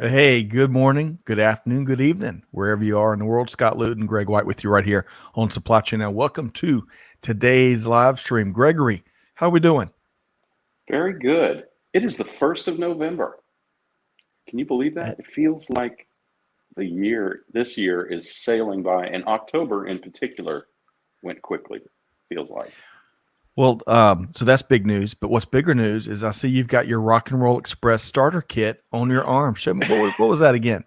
Hey, good morning, good afternoon, good evening, wherever you are in the world. Scott Luton and Greg White with you right here on Supply Chain. Now, welcome to today's live stream. Gregory, how are we doing? Very good. It is the 1st of November. Can you believe Uh, that? It feels like this year is sailing by, and October in particular went quickly, feels like. So that's big news. But what's bigger news is I see you've got your Rock and Roll Express starter kit on your arm. Show me what was that again?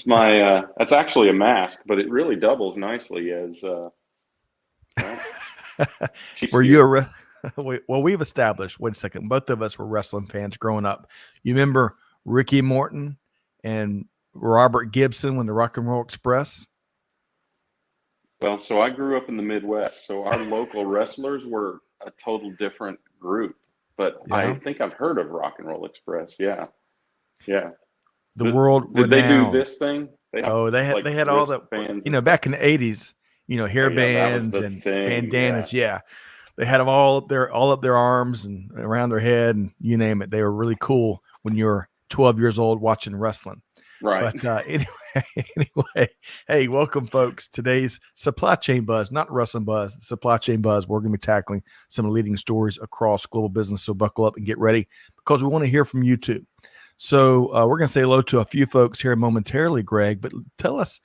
That's actually a mask, but it really doubles nicely as, well, Chiefs Were you a gear. re- well? We've established. Wait a second. Both of us were wrestling fans growing up. You remember Ricky Morton and Robert Gibson when the Rock and Roll Express? Well, so I grew up in the Midwest, so our local wrestlers were a total different group, but I Yeah, think I've heard of Rock and Roll Express. Yeah, yeah. the Did, world did they do renowned. this thing? They have Oh, they had like they had all the wristbands and stuff. back in the 80s, Oh yeah, that was hairbands the and thing. Yeah, bandanas. Yeah, they had them all up their arms and around their head and you name it. They were really cool when you were 12 years old watching wrestling. right. But anyway, hey, welcome, folks. Today's supply chain buzz, not wrestling buzz, supply chain buzz. We're going to be tackling some of the leading stories across global business. So buckle up and get ready because we want to hear from you too. So we're going to say hello to a few folks here momentarily, Greg. But tell us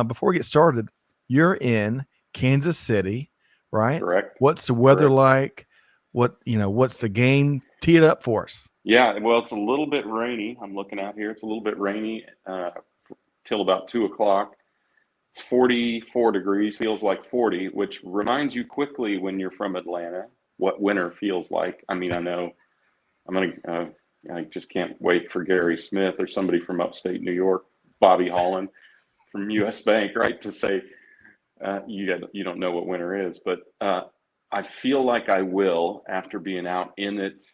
before we get started, you're in Kansas City, right? Correct. What's the weather Correct. like? What's the game? Tee it up for us. Yeah. Well, it's a little bit rainy. I'm looking out here. It's a little bit rainy till about 2 o'clock. It's 44 degrees. Feels like 40, which reminds you quickly when you're from Atlanta what winter feels like. I mean, I know I'm gonna. I just can't wait for Gary Smith or somebody from upstate New York, Bobby Holland from U.S. Bank, right, to say you don't know what winter is, but I feel like I will after being out in it,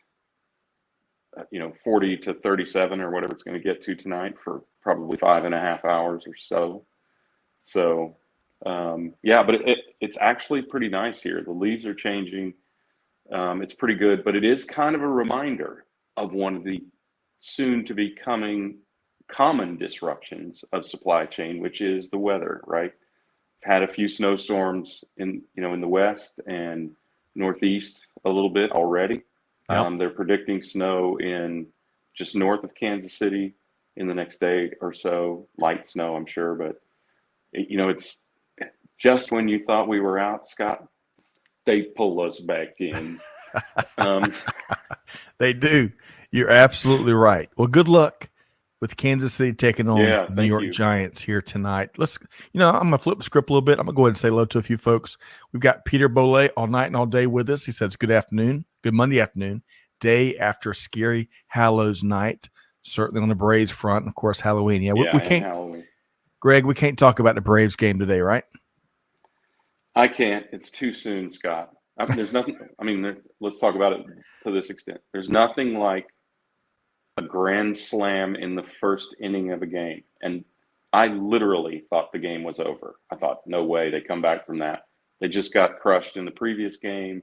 40 to 37 or whatever it's going to get to tonight for probably 5.5 hours or so. So yeah, but it's actually pretty nice here. The leaves are changing. It's pretty good, but it is kind of a reminder of one of the soon to be coming common disruptions of supply chain, which is the weather, right? Had a few snowstorms in the west and northeast a little bit already. Yep, They're predicting snow in just north of Kansas City in the next day or so. Light snow, I'm sure, but it's just when you thought we were out, Scott, they pull us back in. Um, they do. You're absolutely right. Well, good luck with Kansas City taking on yeah, the New thank York you. Giants here tonight. I'm going to flip the script a little bit. I'm going to go ahead and say hello to a few folks. We've got Peter Bolay all night and all day with us. He says, good afternoon, good Monday afternoon, day after scary Hallows night, certainly on the Braves front. And of course, Halloween. Yeah, we Yeah, and can't, Halloween. Greg, we can't talk about the Braves game today, right? I can't. It's too soon, Scott. There's nothing. I mean, let's talk about it to this extent. There's nothing like a grand slam in the first inning of a game. And I literally thought the game was over. I thought, no way they come back from that. They just got crushed in the previous game,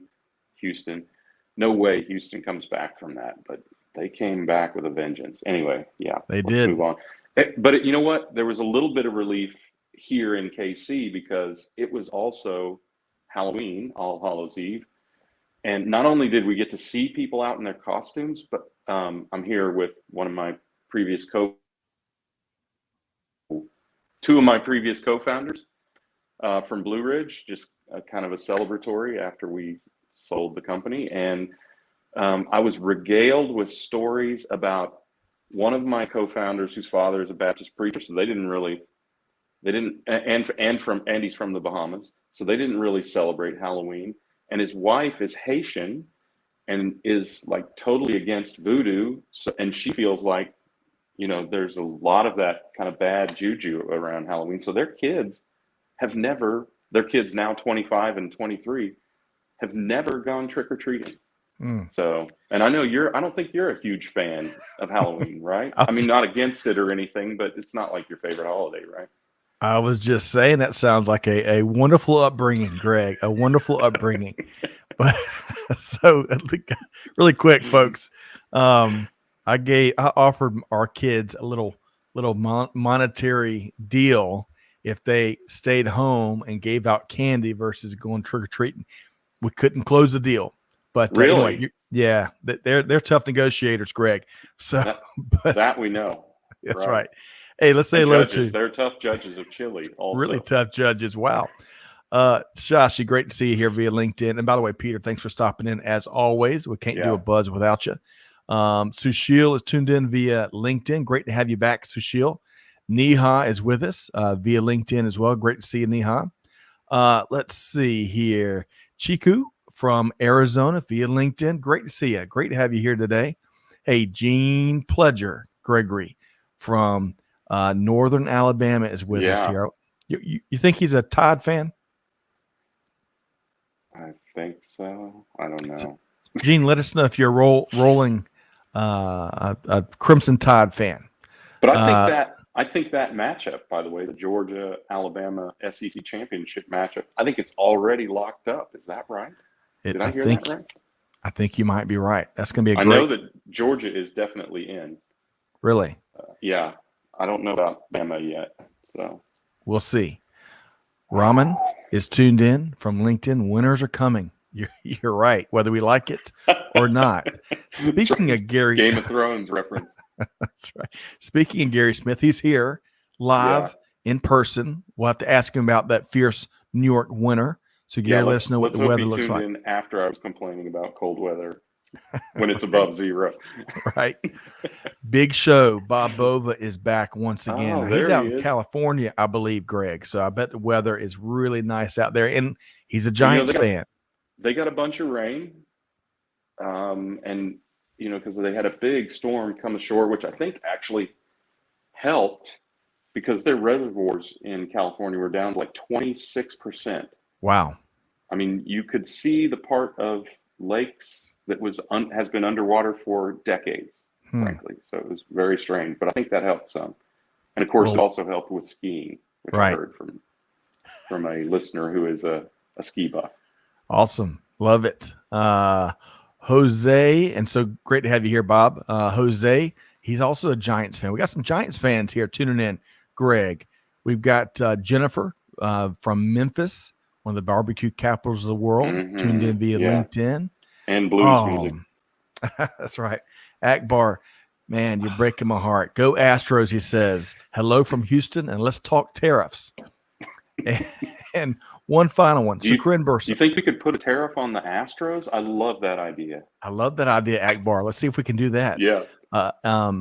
Houston. No way Houston comes back from that. But they came back with a vengeance. Anyway, yeah, They let's did. move on. But you know what? There was a little bit of relief here in KC because it was also Halloween, All Hallows Eve. And not only did we get to see people out in their costumes, but I'm here with one of my previous two of my previous co-founders from Blue Ridge, just kind of a celebratory after we sold the company. And I was regaled with stories about one of my co-founders whose father is a Baptist preacher. So they didn't, and he's from the Bahamas. So they didn't really celebrate Halloween. And his wife is Haitian and is like totally against voodoo. So, and she feels like, there's a lot of that kind of bad juju around Halloween. So their kids now 25 and 23 have never gone trick or treating. Mm. So, and I don't think you're a huge fan of Halloween, right? I I mean, was, not against it or anything, but it's not like your favorite holiday, right? I was just saying that sounds like a wonderful upbringing, Greg, a wonderful upbringing. But so really quick, folks. I offered our kids a little monetary deal if they stayed home and gave out candy versus going trick or treating. We couldn't close the deal, but anyway, Really? they're tough negotiators, Greg. So, That but that we know. that's Right. right. Hey, let's say And hello judges, to they're tough judges of chili really also. tough judges. Wow. Shashi, great to see you here via LinkedIn. And by the way, Peter, thanks for stopping in as always. We can't do a buzz without you. Sushil is tuned in via LinkedIn. Great to have you back, Sushil. Neha is with us via LinkedIn as well. Great to see you, Neha. Let's see here. Chiku from Arizona via LinkedIn. Great to see you. Great to have you here today. Hey, Gene Pledger Gregory from Northern Alabama is with us here. You think he's a Tide fan? I think so. I don't know. Gene, let us know if you're rolling a Crimson Tide fan. But I think that matchup, by the way, the Georgia Alabama SEC championship matchup, I think it's already locked up. Is that right? Did I hear that right? I think you might be right. That's going to be I know that Georgia is definitely in. Really? Yeah. I don't know about Bama yet. So we'll see. Raman is tuned in from LinkedIn. Winners are coming. You're right, whether we like it or not. Speaking of Gary, Game of Thrones reference. That's right. Speaking of Gary Smith, he's here live in person. We'll have to ask him about that fierce New York winter. So Gary, let us know what the weather looks like. In after I was complaining about cold weather when it's above zero. Right. Big show. Bob Bova is back once again. Oh, he's out in California, I believe, Greg. So I bet the weather is really nice out there. And he's a Giants fan. They got a bunch of rain. And, because they had a big storm come ashore, which I think actually helped because their reservoirs in California were down to like 26%. Wow. I mean, you could see the part of lakes that has been underwater for decades, frankly. So it was very strange, but I think that helped some. And of course, it also helped with skiing, which I heard from a listener who is a ski buff. Awesome. Love it. Jose, and so great to have you here, Bob. Jose, he's also a Giants fan. We got some Giants fans here tuning in. Greg, we've got Jennifer from Memphis, one of the barbecue capitals of the world, tuned in via LinkedIn. And blues music. That's right. Akbar, man, you're breaking my heart. Go Astros, he says. Hello from Houston, and let's talk tariffs. And one final one. Do you think we could put a tariff on the Astros? I love that idea. I love that idea, Akbar. Let's see if we can do that. Yeah. How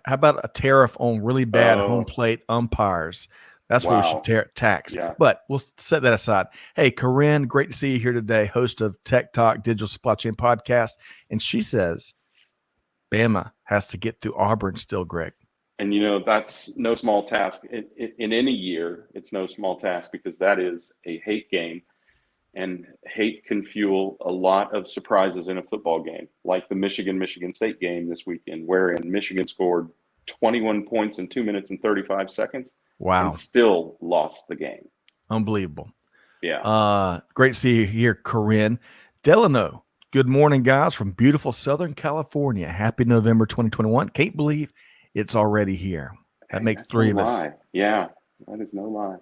about a tariff on really bad home plate umpires? That's what we should tax. Yeah. But we'll set that aside. Hey, Corinne, great to see you here today, host of Tech Talk Digital Supply Chain Podcast. And she says, Bama has to get through Auburn still, Greg. And, that's no small task. In any year, it's no small task because that is a hate game. And hate can fuel a lot of surprises in a football game, like the Michigan State game this weekend, wherein Michigan scored 21 points in 2 minutes and 35 seconds. Wow. And still lost the game. Unbelievable. Yeah. Great to see you here, Corinne. Delano, good morning, guys, from beautiful Southern California. Happy November 2021. Can't believe it's already here. That makes three of us. Yeah, that is no lie.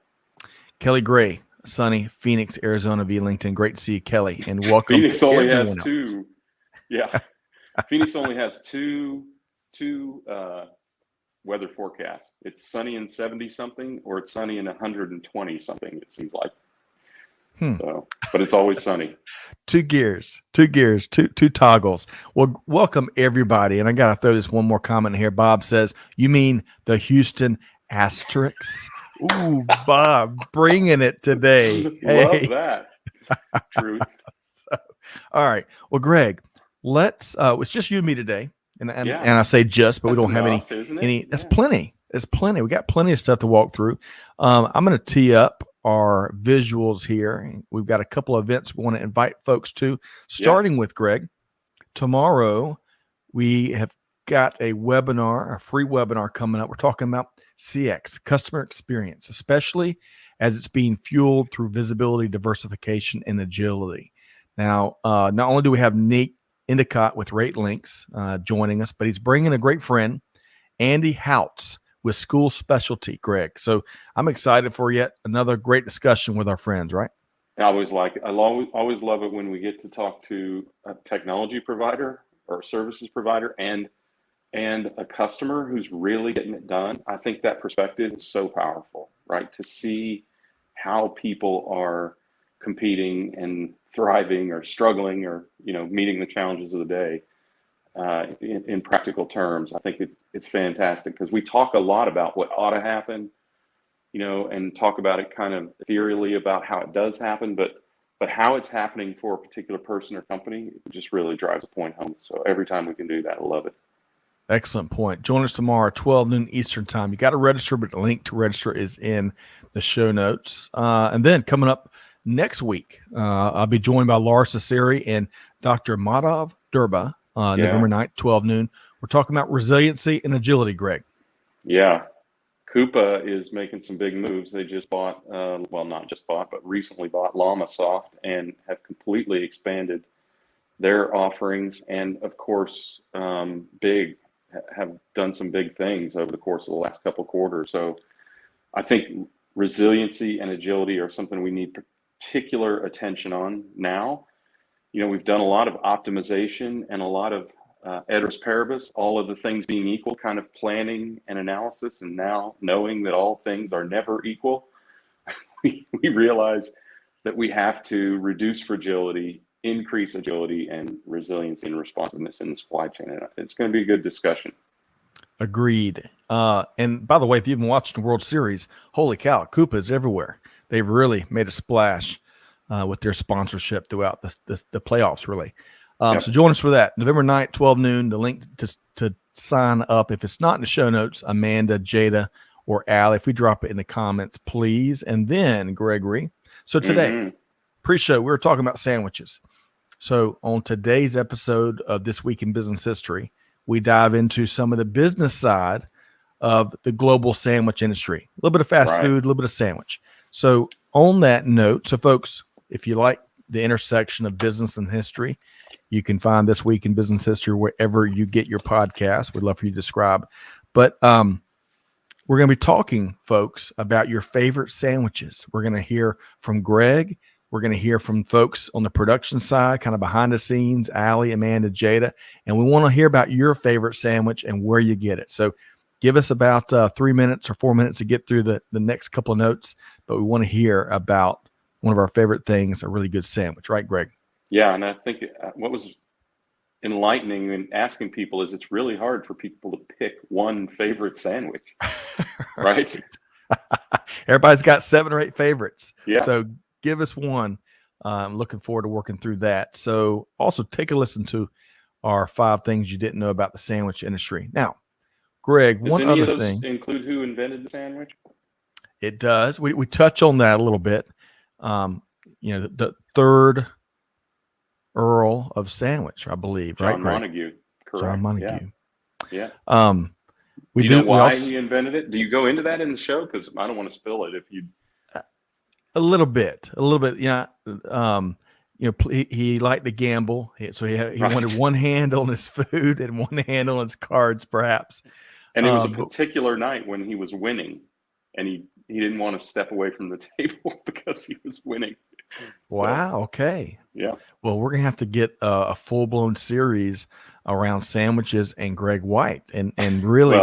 Kelly Gray, sunny Phoenix, Arizona via LinkedIn. Great to see you, Kelly, and welcome. Phoenix only has two. Yeah, Phoenix only has two weather forecasts. It's sunny and 70 something, or it's sunny and 120 something. It seems like. So, but it's always sunny. Two gears, two toggles. Well, welcome everybody. And I got to throw this one more comment here. Bob says, you mean the Houston Asterix? Ooh, Bob, bringing it today. Love that. Truth. All right. Well, Greg, it's just you and me today. And I say just, but we don't have any. That's plenty. It's plenty. We got plenty of stuff to walk through. I'm going to tee up our visuals here. We've got a couple of events we want to invite folks to, starting with Greg. Tomorrow, we have got a free webinar coming up. We're talking about CX, customer experience, especially as it's being fueled through visibility, diversification, and agility. Now, not only do we have Nate Endicott with Rate Links joining us, but he's bringing a great friend, Andy Houts with School Specialty, Greg. So I'm excited for yet another great discussion with our friends, right? I always like it. I always love it when we get to talk to a technology provider or a services provider and a customer who's really getting it done. I think that perspective is so powerful, right? To see how people are competing and thriving or struggling or, meeting the challenges of the day in practical terms. I think it's fantastic because we talk a lot about what ought to happen, and talk about it kind of ethereally about how it does happen, but how it's happening for a particular person or company just really drives a point home. So every time we can do that, I love it. Excellent point. Join us tomorrow, 12 noon Eastern time. You got to register, but the link to register is in the show notes. And then coming up next week, I'll be joined by Laura Cesari and Dr. Madhav Durba, November 9th, 12 noon. We're talking about resiliency and agility, Greg. Yeah. Coupa is making some big moves. They just bought, not just bought, but recently bought LlamaSoft and have completely expanded their offerings. And of course, have done some big things over the course of the last couple of quarters. So I think resiliency and agility are something we need particular attention on now. We've done a lot of optimization and a lot of ceteris paribus, all of the things being equal, kind of planning and analysis. And now knowing that all things are never equal, we realize that we have to reduce fragility, increase agility and resiliency and responsiveness in the supply chain. And it's going to be a good discussion. Agreed. And by the way, if you've been watching the World Series, holy cow, Coupa is everywhere. They've really made a splash with their sponsorship throughout the playoffs, really. So join us for that. November 9th, 12 noon, the link to sign up. If it's not in the show notes, Amanda, Jada, or Allie, if we drop it in the comments, please. And then, Gregory, so today, pre-show, we were talking about sandwiches. So on today's episode of This Week in Business History, we dive into some of the business side of the global sandwich industry. A little bit of fast food, a little bit of sandwich. So on that note, so folks, if you like the intersection of business and history, you can find This Week in Business History wherever you get your podcast. We'd love for you to describe. But we're going to be talking, folks, about your favorite sandwiches. We're going to hear from Greg. We're going to hear from folks on the production side, kind of behind the scenes, Allie, Amanda, Jada. And we want to hear about your favorite sandwich and where you get it. So give us about 3 minutes or 4 minutes to get through the next couple of notes. But we want to hear about one of our favorite things, a really good sandwich. Right, Greg? Yeah, and I think what was enlightening in asking people is it's really hard for people to pick one favorite sandwich, right? Everybody's got 7 or 8 favorites. Yeah. So give us one. I'm looking forward to working through that. So also take a listen to our 5 things you didn't know about the sandwich industry. Now, Greg, does one any other of those thing. include who invented the sandwich? It does. We touch on that a little bit. The 3rd Earl of Sandwich, I believe, John right? Montague. Correct. John Montague. Yeah. Do you know why he invented it? Do you go into that in the show? Because I don't want to spill it if you. A little bit. Yeah. He liked to gamble, so he wanted one hand on his food and one hand on his cards, perhaps. And it was a particular night when he was winning, and he didn't want to step away from the table because he was winning. Wow. So, okay. Yeah. Well, we're gonna have to get a full-blown series around sandwiches and Greg White, and really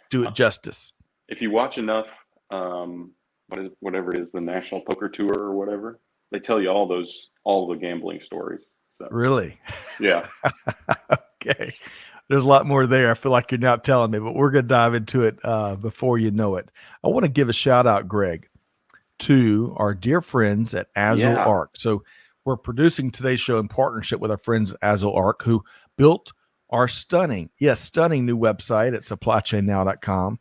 do it justice. If you watch enough, whatever it is, the National Poker Tour or whatever, they tell you all the gambling stories. So. Really? Yeah. Okay. There's a lot more there. I feel like you're now telling me, but we're gonna dive into it before you know it. I want to give a shout out, Greg, to our dear friends at Azul Arc. So we're producing today's show in partnership with our friends at Azul Arc, who built our stunning new website at supplychainnow.com.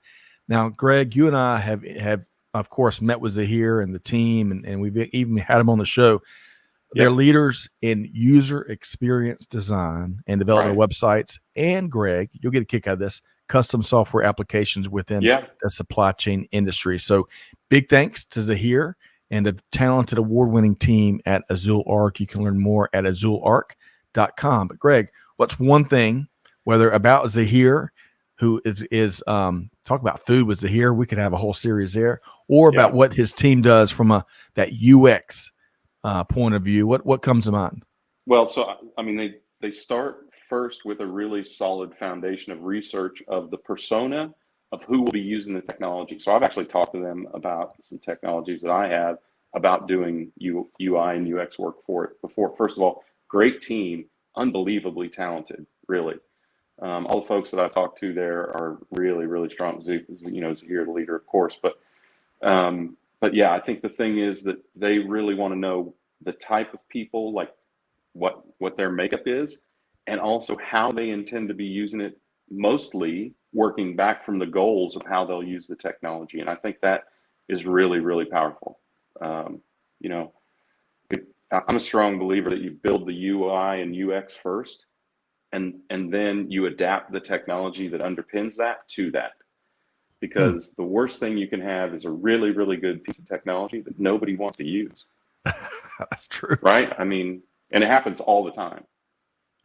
Now, Greg, you and I have of course met with Zahir and the team, and we've even had them on the show. They're leaders in user experience design and development of websites. And Greg, you'll get a kick out of this, custom software applications within the supply chain industry. So big thanks to Zahir and a talented award-winning team at Azul Arc. You can learn more at azularc.com. But Greg, what's one thing, whether about Zahir, who is talk about food with Zahir, we could have a whole series there, or about what his team does from that UX point of view. What comes to mind? Well, so I mean, they start first with a really solid foundation of research of the persona of who will be using the technology. So I've actually talked to them about some technologies that I have about doing UI and UX work for it before. First of all, great team, unbelievably talented, really. All the folks that I've talked to there are really, really strong. Zahir, the leader, of course, but yeah, I think the thing is that they really want to know the type of people, like what their makeup is, and also how they intend to be using it, mostly working back from the goals of how they'll use the technology. And I think that is really, really powerful. I'm a strong believer that you build the UI and UX first, and then you adapt the technology that underpins that to that. Because the worst thing you can have is a really, really good piece of technology that nobody wants to use. That's true. Right? I mean, and it happens all the time.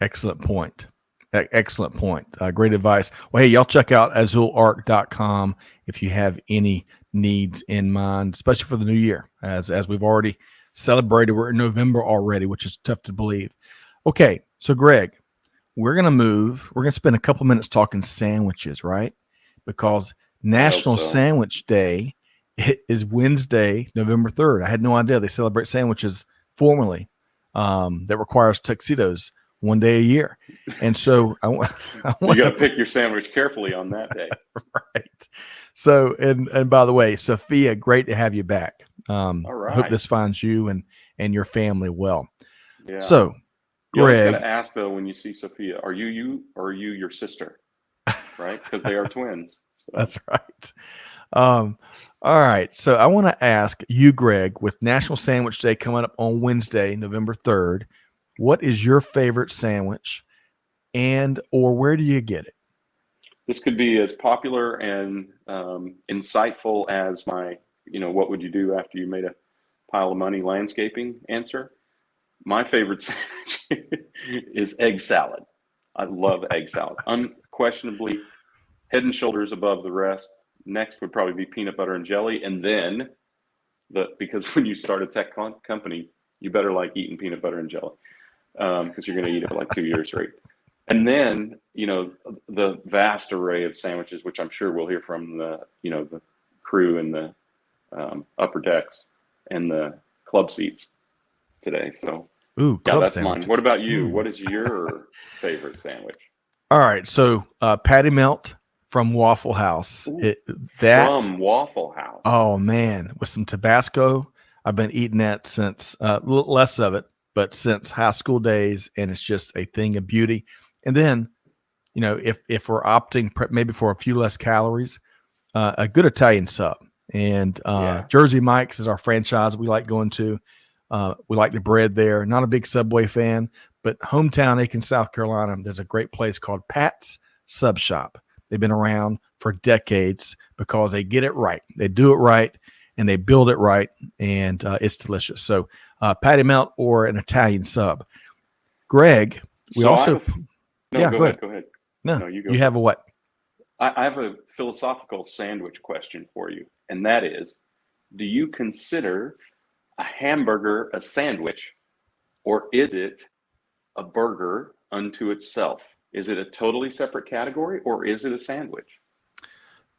Excellent point. Excellent point. Great advice. Well, hey, y'all check out azularc.com if you have any needs in mind, especially for the new year. As we've already celebrated, we're in November already, which is tough to believe. Okay, so Greg, we're going to spend a couple minutes talking sandwiches, right? Because National Sandwich Day is Wednesday, November 3rd. I had no idea they celebrate sandwiches formally. That requires tuxedos one day a year. And so you got to pick your sandwich carefully on that day. Right. So, and by the way, Sophia, great to have you back. All right. I hope this finds you and your family well. Yeah. So, Greg, you always got to ask though, when you see Sophia, are you or are you your sister? Right? Because they are twins. So. That's right. All right. So I want to ask you, Greg, with National Sandwich Day coming up on Wednesday, November 3rd, what is your favorite sandwich or where do you get it? This could be as popular and insightful as my, what would you do after you made a pile of money landscaping answer. My favorite sandwich is egg salad. I love egg salad. Unquestionably, head and shoulders above the rest. Next would probably be peanut butter and jelly. And then, because when you start a tech company, you better like eating peanut butter and jelly because you're going to eat it for like 2 years straight. And then, the vast array of sandwiches, which I'm sure we'll hear from the crew in the upper decks and the club seats today. So, that's sandwiches. mine. What about you? What is your favorite sandwich? All right. So, patty melt from Waffle House. From Waffle House. Oh, man. With some Tabasco. I've been eating that since, less of it, but since high school days. And it's just a thing of beauty. And then, if we're opting maybe for a few less calories, a good Italian sub. And Jersey Mike's is our franchise we like going to. We like the bread there. Not a big Subway fan, but hometown Aiken, South Carolina, there's a great place called Pat's Sub Shop. They've been around for decades because they get it right. They do it right, and they build it right, and it's delicious. So patty melt or an Italian sub. Greg, go ahead. No, you go. You have a what? I have a philosophical sandwich question for you, and that is, do you consider a hamburger a sandwich, or is it a burger unto itself? Is it a totally separate category, or is it a sandwich?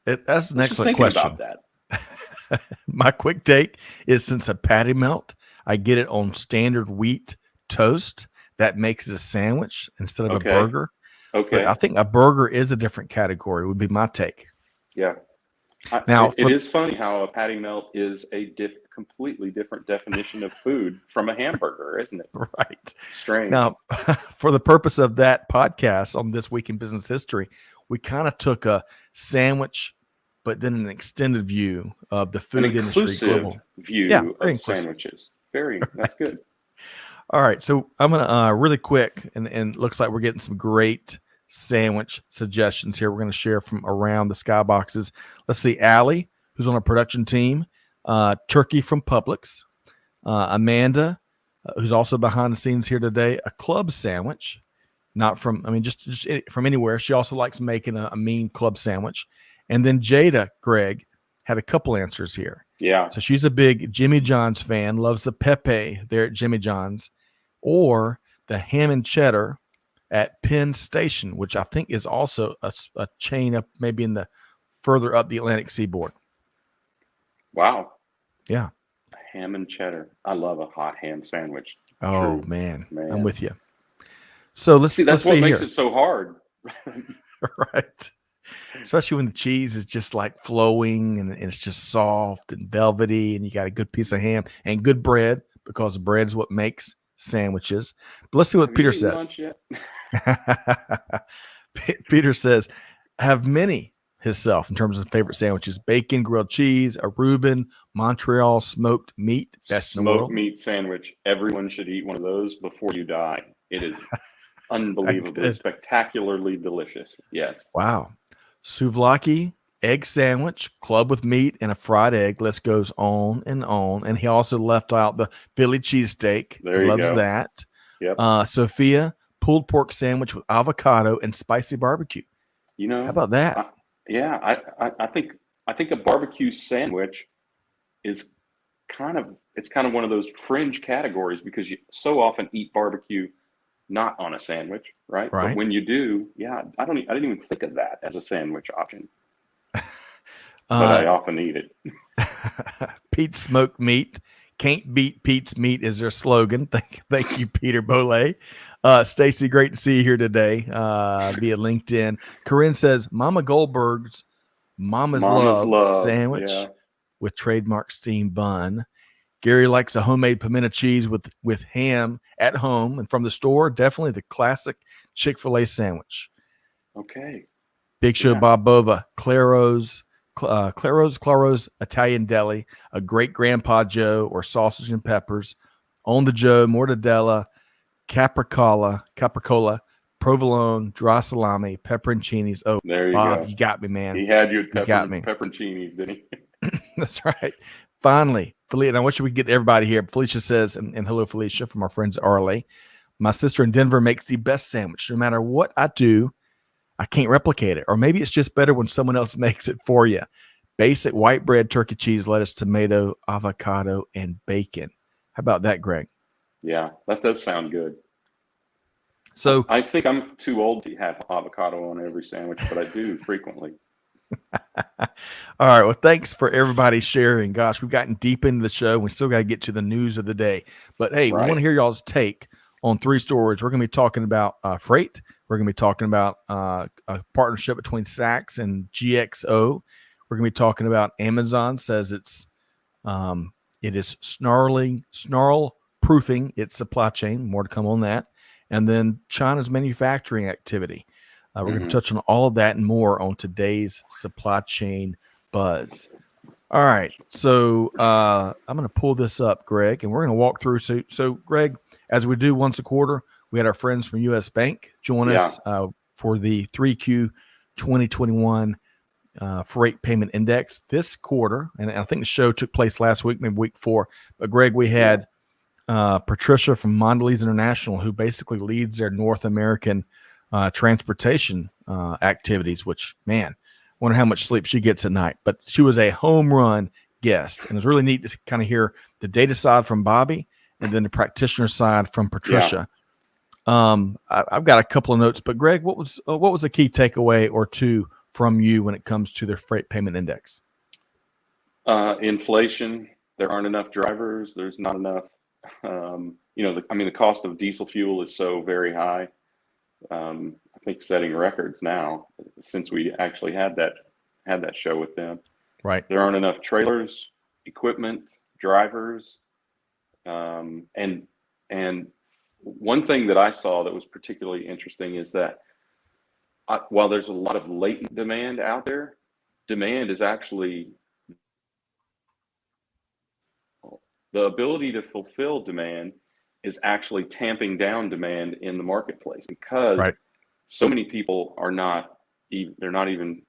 That's an excellent question. About that. My quick take is, since a patty melt, I get it on standard wheat toast. That makes it a sandwich instead of a burger. Okay. But I think a burger is a different category, would be my take. Yeah. Now, it is funny how a patty melt is a completely different definition of food from a hamburger, isn't it? Right. Strange. Now, for the purpose of that podcast on This Week in Business History, we kind of took a sandwich, but then an extended view of the food industry. Global view of sandwiches. That's good. All right. So I'm going to really quick, and looks like we're getting some great sandwich suggestions here. We're going to share from around the skyboxes. Let's see. Allie, who's on our production team, turkey from Publix, Amanda, who's also behind the scenes here today, a club sandwich, not from, I mean, just from anywhere. She also likes making a mean club sandwich. And then Jada, Greg, had a couple answers here. Yeah. So she's a big Jimmy John's fan, loves the Pepe there at Jimmy John's, or the ham and cheddar at Penn Station, which I think is also a chain up maybe in the further up the Atlantic seaboard. Wow. Yeah. Ham and cheddar. I love a hot ham sandwich. Oh, True. man. I'm with you. So let's see. That's let's what see makes here. it so hard. Right. Especially when the cheese is just like flowing and it's just soft and velvety, and you got a good piece of ham and good bread, because bread is what makes sandwiches. But let's see what Peter says. Lunch yet? Peter says, have many himself in terms of favorite sandwiches: bacon, grilled cheese, a Reuben, Montreal smoked meat. Best in the world. Smoked meat sandwich. Everyone should eat one of those before you die. It is unbelievably, spectacularly delicious. Yes. Wow. Souvlaki egg sandwich, club with meat and a fried egg. List goes on and on. And he also left out the Philly cheesesteak. There you Loves go. that. Yep. Sophia, pulled pork sandwich with avocado and spicy barbecue. You know, how about that? I think a barbecue sandwich is kind of one of those fringe categories, because you so often eat barbecue not on a sandwich, right? But when you do, I didn't even think of that as a sandwich option. But I often eat it. Pete's smoked meat. Can't beat Pete's meat is their slogan. Thank you, Peter Boley. Stacy, great to see you here today via LinkedIn. Corinne says, Mama Goldberg's Mama's Love sandwich with trademark steamed bun. Gary likes a homemade pimento cheese with ham at home and from the store. Definitely the classic Chick-fil-A sandwich. Okay. Big Show Bob Bova, Claro's Italian Deli, a great Grandpa Joe or sausage and peppers, On the Joe, Mortadella, Capricola, provolone, dry salami, pepperoncinis. Oh, there you Bob, go. You got me, man. He had you at pepperoncinis, didn't he? That's right. Finally, Felicia, and I wish we could get everybody here. Felicia says, and hello, Felicia, from our friends at RLA. My sister in Denver makes the best sandwich. No matter what I do, I can't replicate it. Or maybe it's just better when someone else makes it for you. Basic white bread, turkey cheese, lettuce, tomato, avocado, and bacon. How about that, Greg? Yeah, that does sound good. So I think I'm too old to have avocado on every sandwich, but I do frequently. All right. Well, thanks for everybody sharing. Gosh, we've gotten deep into the show. We still got to get to the news of the day. But hey, we want to hear y'all's take on three stories. We're going to be talking about freight. We're going to be talking about a partnership between Saks and GXO. We're going to be talking about Amazon says it is snarl proofing its supply chain. More to come on that. And then China's manufacturing activity. We're going to touch on all of that and more on today's Supply Chain Buzz. All right. So I'm going to pull this up, Greg, and we're going to walk through. So, Greg, as we do once a quarter, we had our friends from U.S. Bank join us for the 3Q 2021 Freight Payment Index this quarter. And I think the show took place last week, maybe week 4. But, Greg, we had Patricia from Mondelez International, who basically leads their North American transportation activities, which, man, wonder how much sleep she gets at night. But she was a home run guest, and it was really neat to kind of hear the data side from Bobby and then the practitioner side from Patricia. I've got a couple of notes, but Greg, what was a key takeaway or two from you when it comes to their freight payment index? Inflation. There aren't enough drivers. There's not enough. The cost of diesel fuel is so very high. I think setting records now since we actually had that show with them. Right. There aren't enough trailers, equipment, drivers, and one thing that I saw that was particularly interesting is that while there's a lot of latent demand out there, demand is actually the ability to fulfill demand is actually tamping down demand in the marketplace, because so many people are not even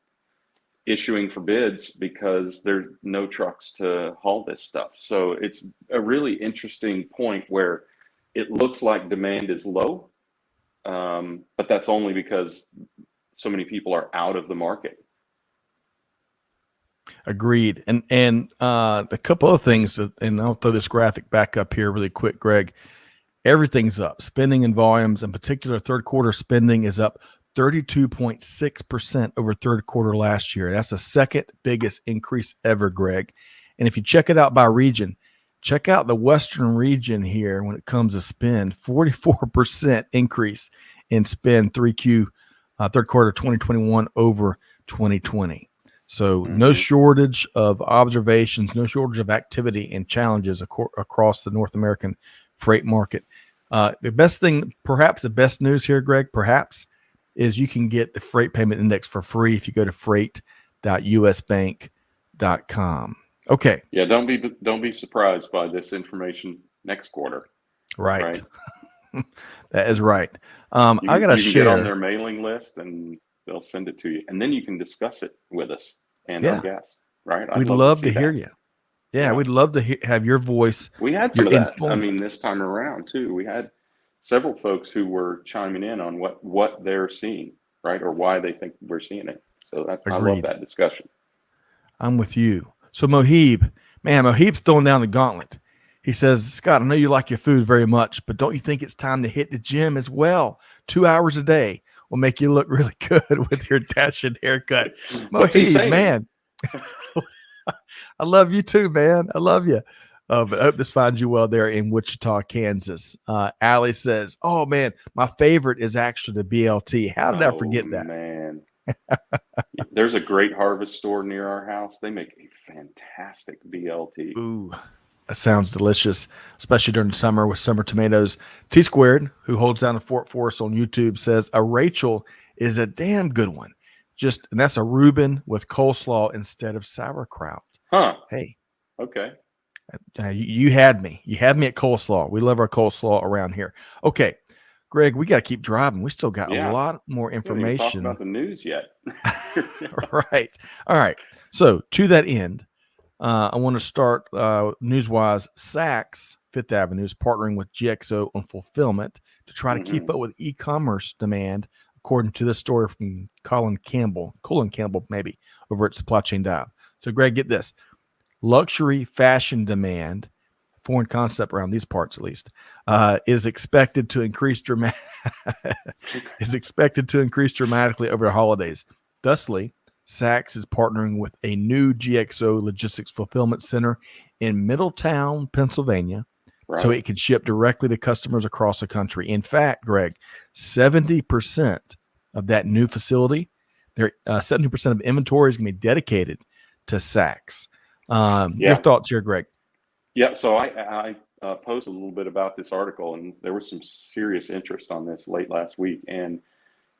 issuing for bids because there's no trucks to haul this stuff. So it's a really interesting point where it looks like demand is low, but that's only because so many people are out of the market. Agreed. And a couple of things, and I'll throw this graphic back up here really quick, Greg. Everything's up. Spending and volumes, in particular, third quarter spending is up 32.6% over third quarter last year. That's the second biggest increase ever, Greg. And if you check it out by region, check out the Western region here when it comes to spend, 44% increase in spend third quarter 2021 over 2020. So no shortage of observations, no shortage of activity and challenges across the North American freight market. The best thing, perhaps the best news here, Greg, perhaps, is you can get the freight payment index for free if you go to freight.usbank.com. Okay. Yeah, don't be surprised by this information next quarter. Right. That is right. I got to share. Get on their mailing list and they'll send it to you, and then you can discuss it with us and our guests. Right? We'd love to hear you. Yeah, we'd love to have your voice. We had some of that. I mean, this time around too, we had several folks who were chiming in on what they're seeing, right, or why they think we're seeing it. So I love that discussion. I'm with you. So Mohib's throwing down the gauntlet. He says, Scott, I know you like your food very much, but don't you think it's time to hit the gym as well? 2 hours a day will make you look really good with your dashing haircut. Mohib, man. I love you too, man. I love you. But I hope this finds you well there in Wichita, Kansas. Allie says, oh, man, my favorite is actually the BLT. How did I forget that? Man. There's a great harvest store near our house. They make a fantastic BLT. Ooh, that sounds delicious, especially during the summer with summer tomatoes. T Squared, who holds down the fort for us on YouTube, says a Rachel is a damn good one. And that's a Reuben with coleslaw instead of sauerkraut. Huh. Hey. Okay. You had me. You had me at coleslaw. We love our coleslaw around here. Okay, Greg, we got to keep driving. We still got a lot more information. We haven't talked about the news yet. Right. All right. So to that end, I want to start news-wise. Saks Fifth Avenue is partnering with GXO on fulfillment to try to keep up with e-commerce demand, according to this story from Colin Campbell, maybe, over at Supply Chain Dive. So, Greg, get this. Luxury fashion demand, foreign concept around these parts at least, is expected to increase dramatically over the holidays. Thusly, Saks is partnering with a new GXO logistics fulfillment center in Middletown, Pennsylvania, so it can ship directly to customers across the country. In fact, Greg, 70% of that new facility, 70% of inventory is going to be dedicated to Saks. Your thoughts here, Greg? Yeah, so I posted a little bit about this article, and there was some serious interest on this late last week. And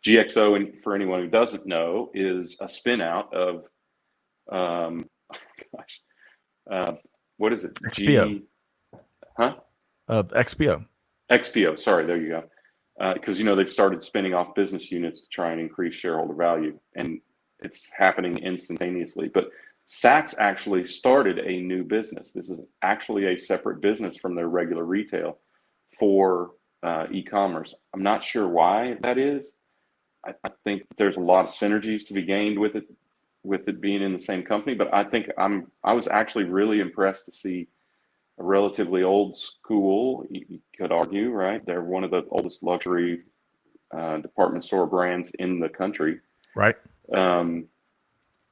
GXO, and for anyone who doesn't know, is a spin out of, what is it? XPO. XPO. XPO. Sorry, there you go. Because they've started spinning off business units to try and increase shareholder value, and it's happening instantaneously. But Saks actually started a new business. This is actually a separate business from their regular retail for e-commerce. I'm not sure why that is. I think there's a lot of synergies to be gained with it being in the same company. But I think I was actually really impressed to see a relatively old school, you could argue, right? They're one of the oldest luxury department store brands in the country. Right.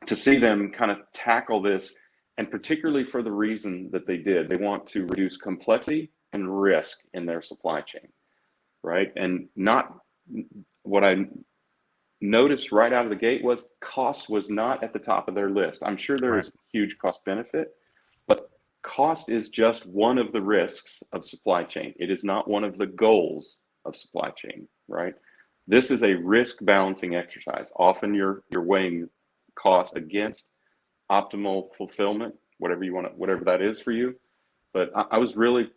To see them kind of tackle this, and particularly for the reason that they did, they want to reduce complexity and risk in their supply chain, right? And not what I noticed right out of the gate was cost was not at the top of their list. I'm sure there is huge cost benefit, but cost is just one of the risks of supply chain. It is not one of the goals of supply chain, right? This is a risk balancing exercise. Often you're weighing cost against optimal fulfillment, whatever that is for you. But I was really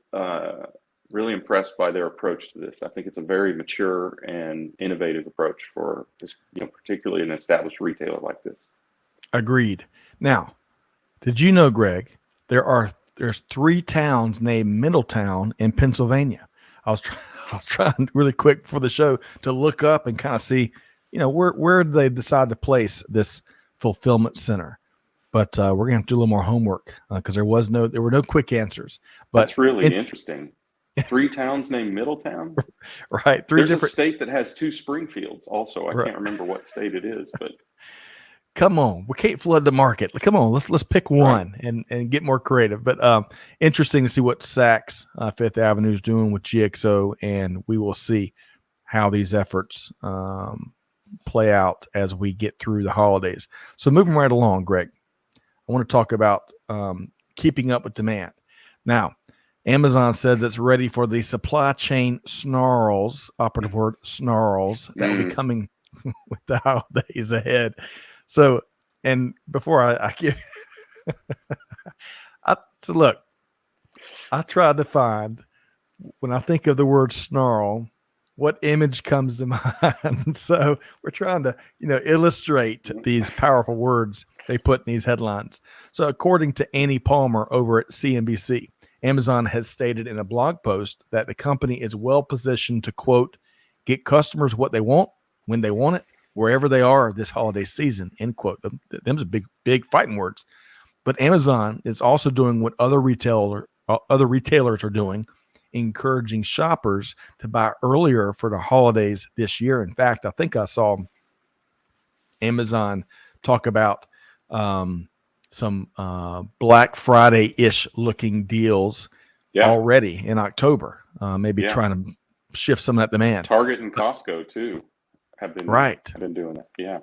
impressed by their approach to this. I think it's a very mature and innovative approach for this, particularly an established retailer like this. Agreed. Now, did you know, Greg, there's 3 towns named Middletown in Pennsylvania? I was was trying really quick for the show to look up and kind of see, where did they decide to place this fulfillment center? But we're gonna have to do a little more homework because there were no quick answers. But that's really interesting. 3 towns named Middletown. Right. There's a state that has 2 Springfields. Also, I can't remember what state it is, but come on, we can't flood the market. Come on, let's pick one and get more creative. But interesting to see what Saks Fifth Avenue is doing with GXO, and we will see how these efforts play out as we get through the holidays. So moving right along, Greg, I want to talk about keeping up with demand. Now, Amazon says it's ready for the supply chain snarls, operative word snarls, that will be coming with the holidays ahead. So, and before I give, so look, I tried to find, when I think of the word snarl, what image comes to mind. So we're trying to, illustrate these powerful words they put in these headlines. So according to Annie Palmer over at CNBC, Amazon has stated in a blog post that the company is well positioned to, quote, get customers what they want, when they want it, wherever they are this holiday season, end quote. Them's big fighting words. But Amazon is also doing what other retailers are doing, encouraging shoppers to buy earlier for the holidays this year. In fact, I think I saw Amazon talk about some Black Friday-ish looking deals already in October, trying to shift some of that demand. Target and Costco too have been doing it. Yeah.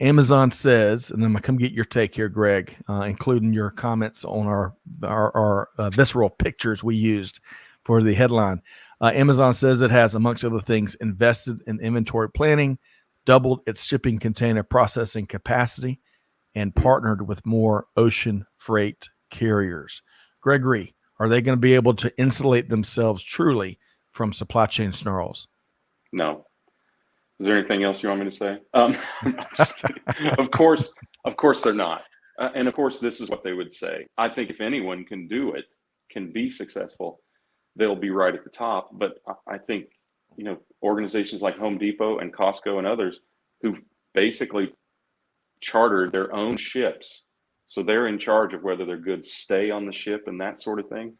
Amazon says, and I'm gonna come get your take here, Greg, including your comments on our visceral pictures we used for the headline. Amazon says it has, amongst other things, invested in inventory planning, doubled its shipping container processing capacity, and partnered with more ocean freight carriers. Gregory, are they going to be able to insulate themselves truly from supply chain snarls? No. Is there anything else you want me to say? I'm just kidding. Of course they're not. And of course, this is what they would say. I think if anyone can do it, can be successful, they'll be right at the top. But I think, organizations like Home Depot and Costco and others who've basically chartered their own ships, so they're in charge of whether their goods stay on the ship and that sort of thing,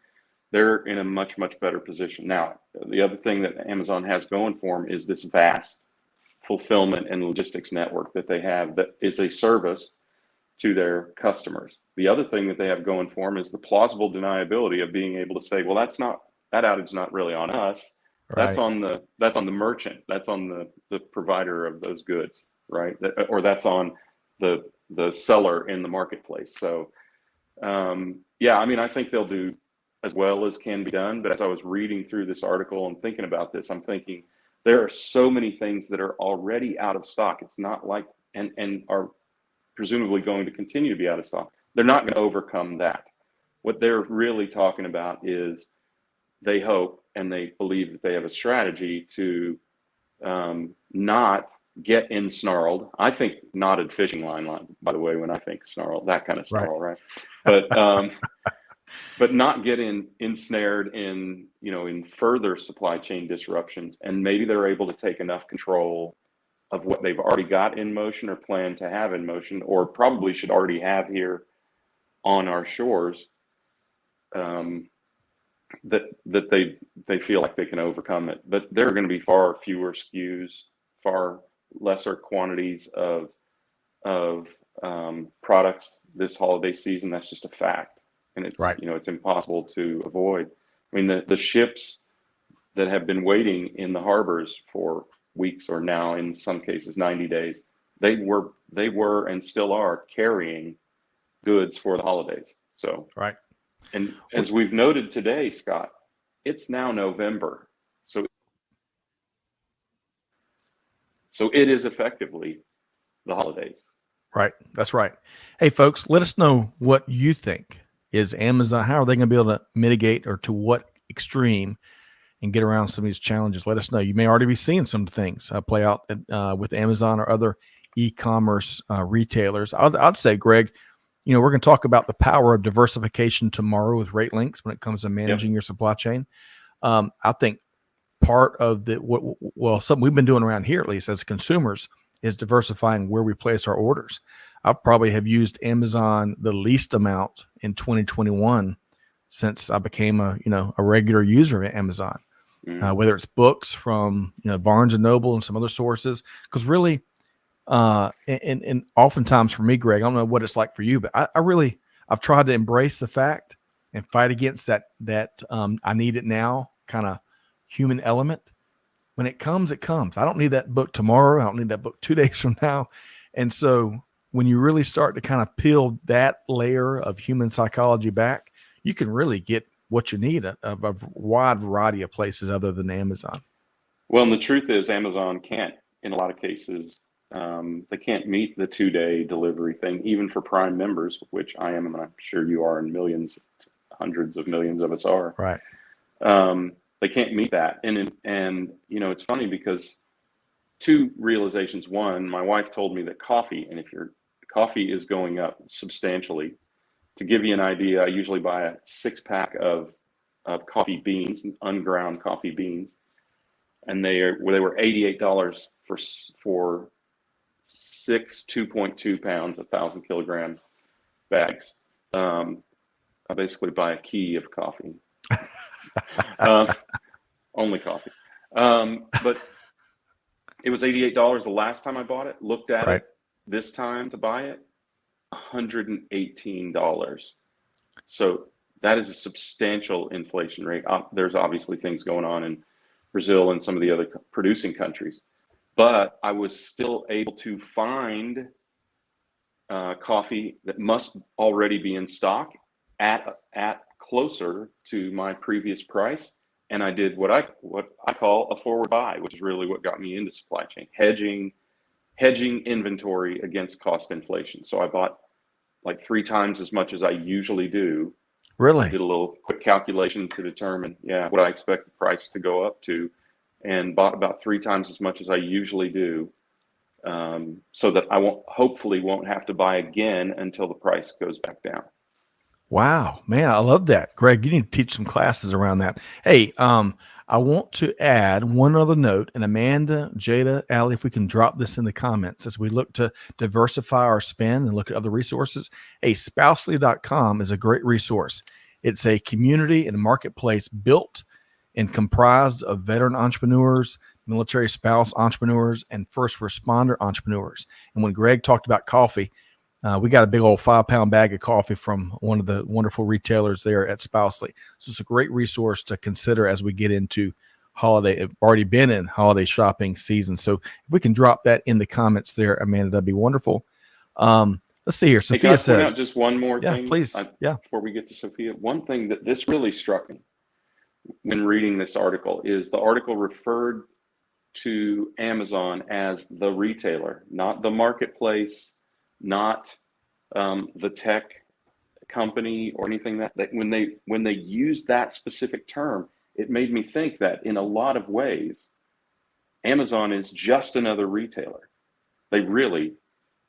they're in a much, much better position. Now, the other thing that Amazon has going for them is this vast fulfillment and logistics network that they have that is a service to their customers. The other thing that they have going for them is the plausible deniability of being able to say, well, that outage is not really on us. Right. That's on the merchant. That's on the provider of those goods, right? Or that's on the seller in the marketplace. So, I think they'll do as well as can be done. But as I was reading through this article and thinking about this, I'm thinking there are so many things that are already out of stock. It's not like, and are presumably going to continue to be out of stock. They're not going to overcome that. What they're really talking about is they hope and they believe that they have a strategy to not get ensnarled. I think knotted fishing line, by the way, when I think snarl, that kind of snarl, right? But not get ensnared in further supply chain disruptions. And maybe they're able to take enough control of what they've already got in motion or plan to have in motion, or probably should already have here on our shores, that they feel like they can overcome it. But there are going to be far fewer SKUs, far lesser quantities of products this holiday season. That's just a fact, and it's it's impossible to avoid. I mean, the ships that have been waiting in the harbors for weeks, or now in some cases 90 days, they were and still are carrying goods for the holidays. So right. And as we've noted today, Scott, it's now November. So it is effectively the holidays. Right. That's right. Hey, folks, let us know what you think. Is Amazon, how are they going to be able to mitigate, or to what extreme, and get around some of these challenges? Let us know. You may already be seeing some things play out with Amazon or other e-commerce retailers. I'd say, Greg, we're going to talk about the power of diversification tomorrow with rate links when it comes to managing your supply chain. I think part of something we've been doing around here, at least as consumers, is diversifying where we place our orders. I probably have used Amazon the least amount in 2021 since I became a regular user of Amazon. Whether it's books from Barnes and Noble and some other sources, because really, and oftentimes for me, Greg, I don't know what it's like for you, but I've tried to embrace the fact and fight against that I need it now kind of human element. When it comes, it comes. I don't need that book tomorrow. I don't need that book 2 days from now. And so when you really start to kind of peel that layer of human psychology back, you can really get what you need a wide variety of places other than Amazon. Well, and the truth is Amazon can't, in a lot of cases, they can't meet the 2-day delivery thing, even for Prime members, which I am, and I'm sure you are, and millions, hundreds of millions of us are. Right. They can't meet that. And it's funny because two realizations. One, my wife told me that coffee is going up substantially. To give you an idea, I usually buy a 6-pack of coffee beans, unground coffee beans, and they were $88 for 6 2.2 pounds, 1,000 kilogram bags. I basically buy a key of coffee. Only coffee. But it was $88 the last time I bought it. Looked at it this time to buy it, $118. So that is a substantial inflation rate. There's obviously things going on in Brazil and some of the other producing countries, but I was still able to find coffee that must already be in stock at closer to my previous price. And I did what I call a forward buy, which is really what got me into supply chain, hedging inventory against cost inflation. So I bought like 3 times as much as I usually do. Really? I did a little quick calculation to determine, what I expect the price to go up to, and bought about 3 times as much as I usually do, so that I hopefully won't have to buy again until the price goes back down. Wow, man, I love that. Greg, you need to teach some classes around that. Hey, I want to add one other note, and Amanda, Jada, Allie, if we can drop this in the comments as we look to diversify our spend and look at other resources. Hey, Spousely.com is a great resource. It's a community and a marketplace built and comprised of veteran entrepreneurs, military spouse entrepreneurs, and first responder entrepreneurs. And when Greg talked about coffee, we got a big old 5-pound bag of coffee from one of the wonderful retailers there at Spousely. So it's a great resource to consider as we get into holiday. I've already been in holiday shopping season. So if we can drop that in the comments there, Amanda, that'd be wonderful. Let's see here. Sophia says, point out just one more thing. Please. Before we get to Sophia, one thing that this really struck me when reading this article is the article referred to Amazon as the retailer, not the marketplace, not the tech company or anything. That when they use that specific term, it made me think that in a lot of ways, Amazon is just another retailer. They really,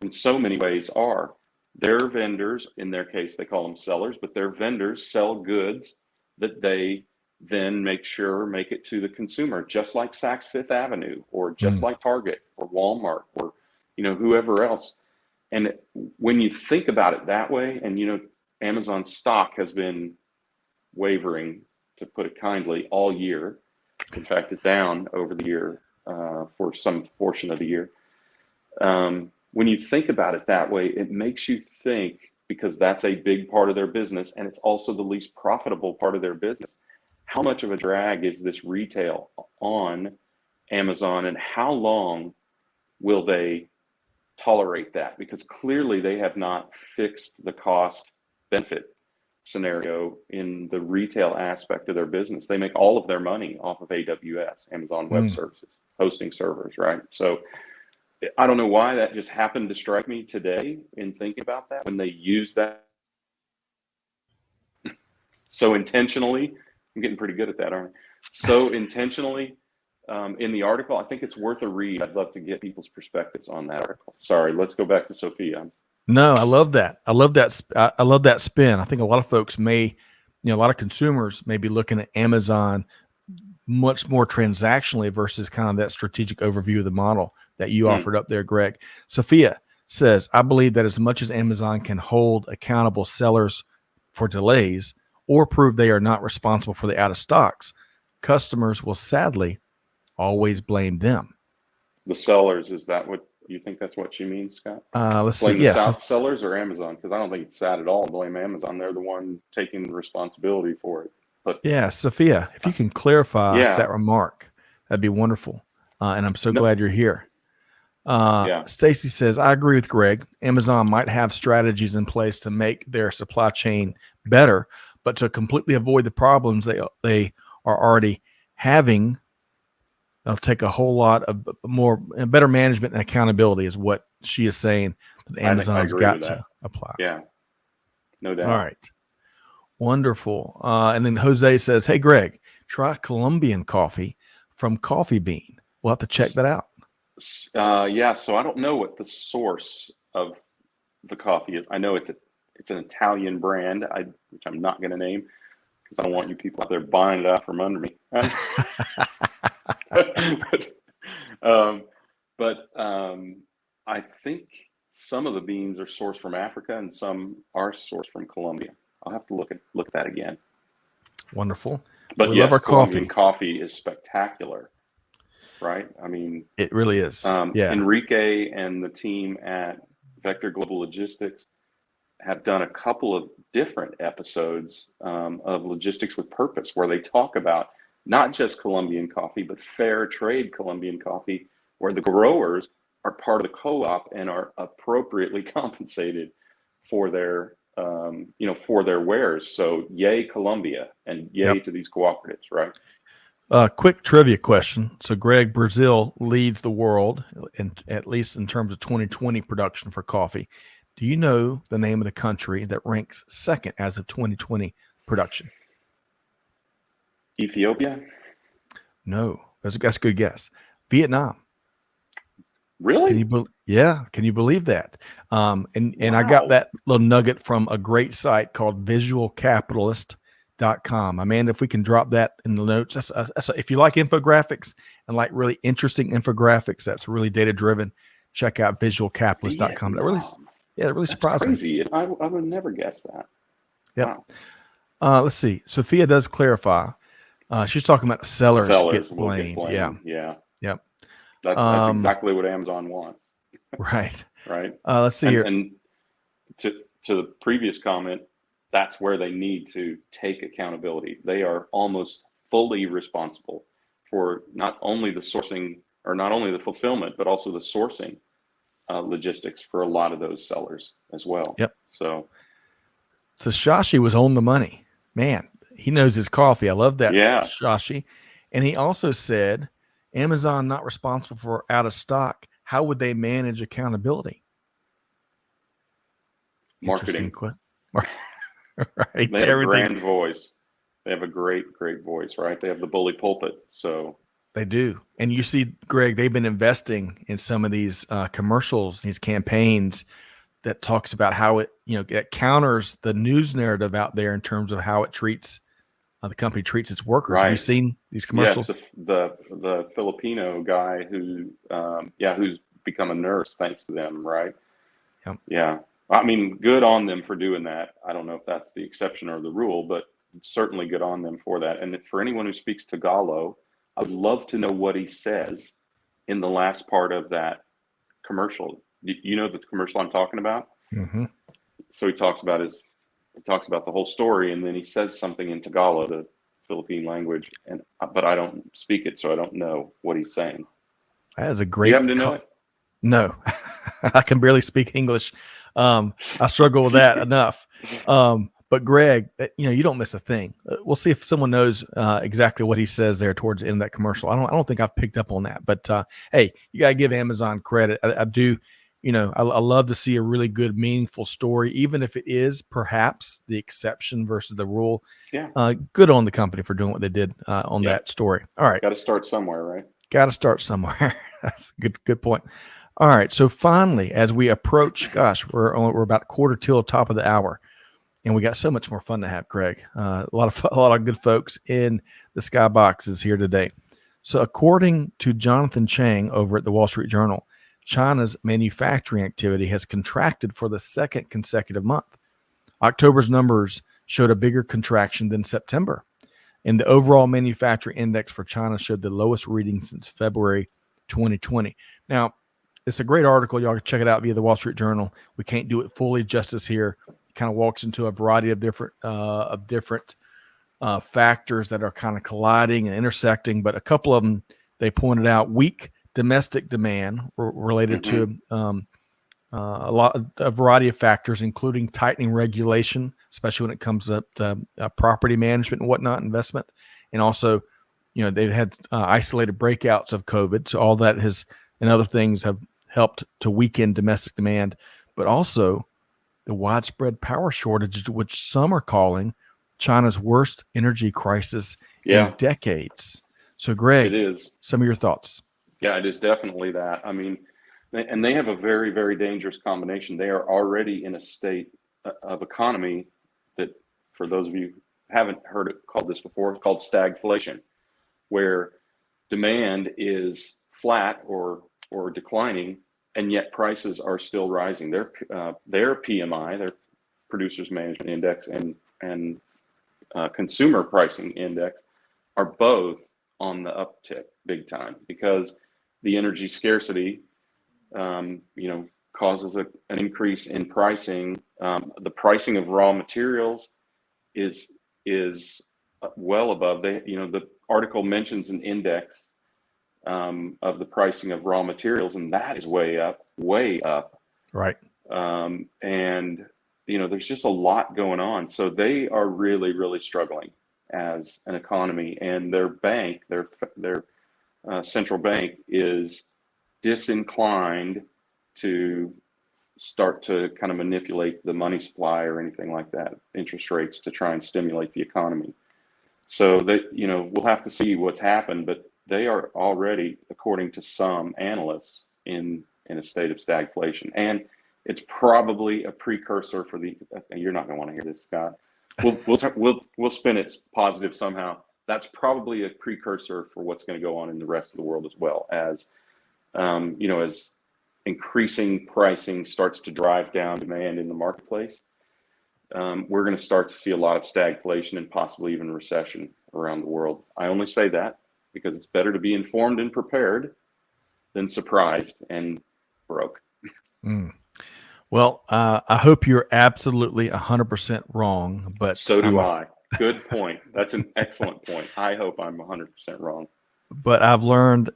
in so many ways, are. Their vendors, in their case, they call them sellers, but their vendors sell goods that they then make it to the consumer, just like Saks Fifth Avenue, or just like Target or Walmart, or whoever else. And when you think about it that way, and Amazon's stock has been wavering, to put it kindly, all year. In fact, it's down over the year for some portion of the year. When you think about it that way, it makes you think, because that's a big part of their business, and it's also the least profitable part of their business. How much of a drag is this retail on Amazon, and how long will they tolerate that? Because clearly they have not fixed the cost benefit scenario in the retail aspect of their business. They make all of their money off of AWS, Amazon Web Services, hosting servers, right? So I don't know why that just happened to strike me today in thinking about that, when they use that so intentionally. I'm getting pretty good at that, aren't I? So intentionally in the article. I think it's worth a read. I'd love to get people's perspectives on that article. Sorry, let's go back to Sophia. No, I love that. I love that spin. I think a lot of folks a lot of consumers may be looking at Amazon much more transactionally versus kind of that strategic overview of the model that you offered up there, Greg. Sophia says, I believe that as much as Amazon can hold accountable sellers for delays or prove they are not responsible for the out of stocks, customers will sadly always blame them. The sellers, is that what you think that's what she means, Scott? Let's blame see. The Yes. sellers or Amazon? Because I don't think it's sad at all. Blame Amazon. They're the one taking responsibility for it. But yeah, Sophia, if you can clarify yeah. that remark, that'd be wonderful. And I'm so glad you're here. Stacy says, I agree with Greg. Amazon might have strategies in place to make their supply chain better, but to completely avoid the problems they are already having, it'll take a whole lot of better management and accountability is what she is saying that Amazon's got to apply. Yeah, no doubt. All right. Wonderful. And then Jose says, hey, Greg, try Colombian coffee from Coffee Bean. We'll have to check that out. Yeah, so I don't know what the source of the coffee is. I know it's an Italian brand, which I'm not going to name because I don't want you people out there buying it out from under me. but I think some of the beans are sourced from Africa and some are sourced from Colombia. I'll have to look at that again. Wonderful. But we yes, love our Colombian coffee is spectacular, right? I mean, it really is. Enrique and the team at Vector Global Logistics have done a couple of different episodes of Logistics with Purpose, where they talk about not just Colombian coffee, but fair trade Colombian coffee, where the growers are part of the co-op and are appropriately compensated for their for their wares. So yay Colombia and yay to these cooperatives, right? Quick trivia question. So Greg, Brazil leads the world, at least in terms of 2020 production for coffee. Do you know the name of the country that ranks second as of 2020 production? Ethiopia? No, that's a good guess. Vietnam. Really? Can you believe that? And I got that little nugget from a great site called visualcapitalist.com. Amanda, if we can drop that in the notes, if you like infographics and like really interesting infographics, that's really data driven, check out visualcapitalist.com. That really surprised me. Crazy. I would never guess that. Yep. Wow. Let's see. Sophia does clarify. She's talking about sellers get blamed. Yeah. Yep. That's exactly what Amazon wants. Right. Right. Let's see here. And to the previous comment, that's where they need to take accountability. They are almost fully responsible for not only the sourcing or not only the fulfillment, but also the sourcing logistics for a lot of those sellers as well. Yep. So Shashi was on the money. Man, he knows his coffee. I love that. Yeah. Shashi. And he also said, Amazon not responsible for out of stock. How would they manage accountability? Marketing. Right. They have a grand voice. They have a great voice, right? They have the bully pulpit. So they do. And you see, Greg, they've been investing in some of these commercials, these campaigns that talks about how it counters the news narrative out there in terms of how it treats the company treats its workers. Right. Have you seen these commercials? Yes, the Filipino guy who's become a nurse thanks to them, right? Yep. Yeah. I mean, good on them for doing that. I don't know if that's the exception or the rule, but certainly good on them for that. And for anyone who speaks Tagalog, I would love to know what he says in the last part of that commercial. You know the commercial I'm talking about? Mm-hmm. So he talks about the whole story, and then he says something in Tagalog, the Philippine language, but I don't speak it, so I don't know what he's saying. That is a great. You happen to know it? No, I can barely speak English. I struggle with that enough. But Greg, you don't miss a thing. We'll see if someone knows exactly what he says there towards the end of that commercial. I don't think I've picked up on that. But hey, you got to give Amazon credit. I do. I love to see a really good, meaningful story, even if it is perhaps the exception versus the rule. Yeah. Good on the company for doing what they did on that story. All right. Got to start somewhere, right? Got to start somewhere. That's a good point. All right. So finally, as we approach, we're about quarter till top of the hour. and we got so much more fun to have, Greg. A lot of good folks in the skyboxes here today. So, according to Jonathan Chang over at the Wall Street Journal, China's manufacturing activity has contracted for the second consecutive month. October's numbers showed a bigger contraction than September, and the overall manufacturing index for China showed the lowest reading since February 2020. Now, it's a great article. Y'all can check it out via the Wall Street Journal. We can't do it fully justice here. It kind of walks into a variety of different factors that are kind of colliding and intersecting, but a couple of them they pointed out: weak domestic demand related to a variety of factors, including tightening regulation, especially when it comes up to property management and whatnot, investment, and also, they've had isolated breakouts of COVID, so all that has and other things have helped to weaken domestic demand, but also the widespread power shortage, which some are calling China's worst energy crisis in decades. So, Greg, it is. Some of your thoughts. Yeah, it is definitely that. I mean, and they have a very, very dangerous combination. They are already in a state of economy that, for those of you who haven't heard it called this before, it's called stagflation, where demand is flat or declining, and yet prices are still rising. Their PMI, their Producers Management Index, and Consumer Pricing Index are both on the uptick big time, because the energy scarcity, causes an increase in pricing. The pricing of raw materials is well above. The article mentions an index of the pricing of raw materials, and that is way up. Right. And there's just a lot going on. So they are really, really struggling as an economy, and their bank, their central bank, is disinclined to start to kind of manipulate the money supply or anything like that, interest rates, to try and stimulate the economy. So that, we'll have to see what's happened, but they are already, according to some analysts, in a state of stagflation. And it's probably a precursor for you're not going to want to hear this, Scott. We'll spin it positive somehow. That's probably a precursor for what's going to go on in the rest of the world, as well as, as increasing pricing starts to drive down demand in the marketplace. We're going to start to see a lot of stagflation and possibly even recession around the world. I only say that because it's better to be informed and prepared than surprised and broke. Well, I hope you're absolutely 100% wrong, but so do I. Good point. That's an excellent point. I hope I'm 100% wrong. But I've learned,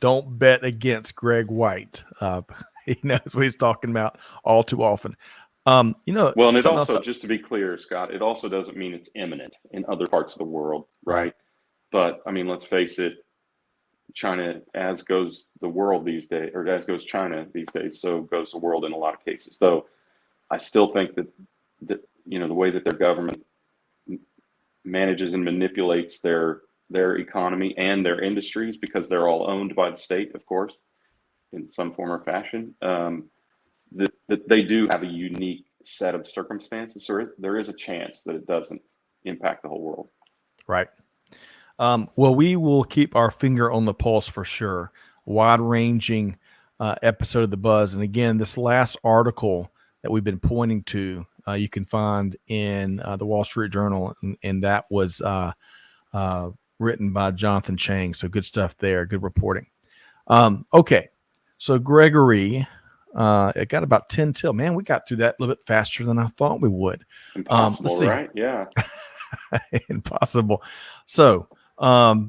don't bet against Greg White. He knows what he's talking about all too often. Well, and it also, just to be clear, Scott, it also doesn't mean it's imminent in other parts of the world, right? But I mean, let's face it, China, as goes the world these days, or as goes China these days, so goes the world in a lot of cases. Though I still think that the way that their government manages and manipulates their economy and their industries, because they're all owned by the state, of course, in some form or fashion, that they do have a unique set of circumstances. So there is a chance that it doesn't impact the whole world. Right. Well, we will keep our finger on the pulse for sure. Wide-ranging episode of The Buzz. And again, this last article that we've been pointing to, you can find in the Wall Street Journal, and that was written by Jonathan Chang. So good stuff there. Good reporting. Okay. So Gregory, it got about 10 till. Man, we got through that a little bit faster than I thought we would. Impossible, right? Yeah. Impossible. So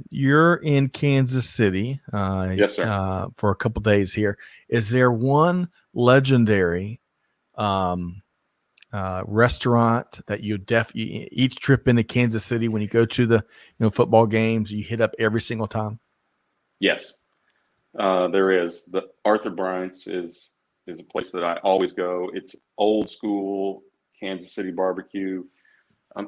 you're in Kansas City yes, sir. For a couple days here. Is there one legendary restaurant that you definitely, each trip into Kansas City, when you go to the football games, you hit up every single time? Yes, there is. The Arthur Bryant's is a place that I always go. It's old school Kansas City barbecue.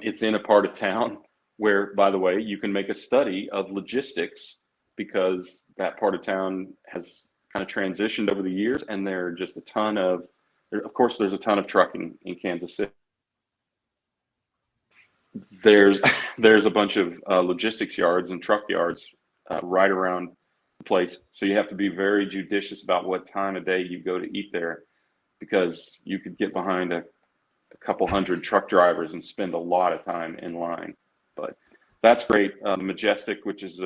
It's in a part of town where, by the way, you can make a study of logistics, because that part of town has kind of transitioned over the years, and there are just of course, there's a ton of trucking in Kansas City. there's there's a bunch of logistics yards and truck yards right around the place. So you have to be very judicious about what time of day you go to eat there, because you could get behind a couple hundred truck drivers and spend a lot of time in line. But that's great. The Majestic, which is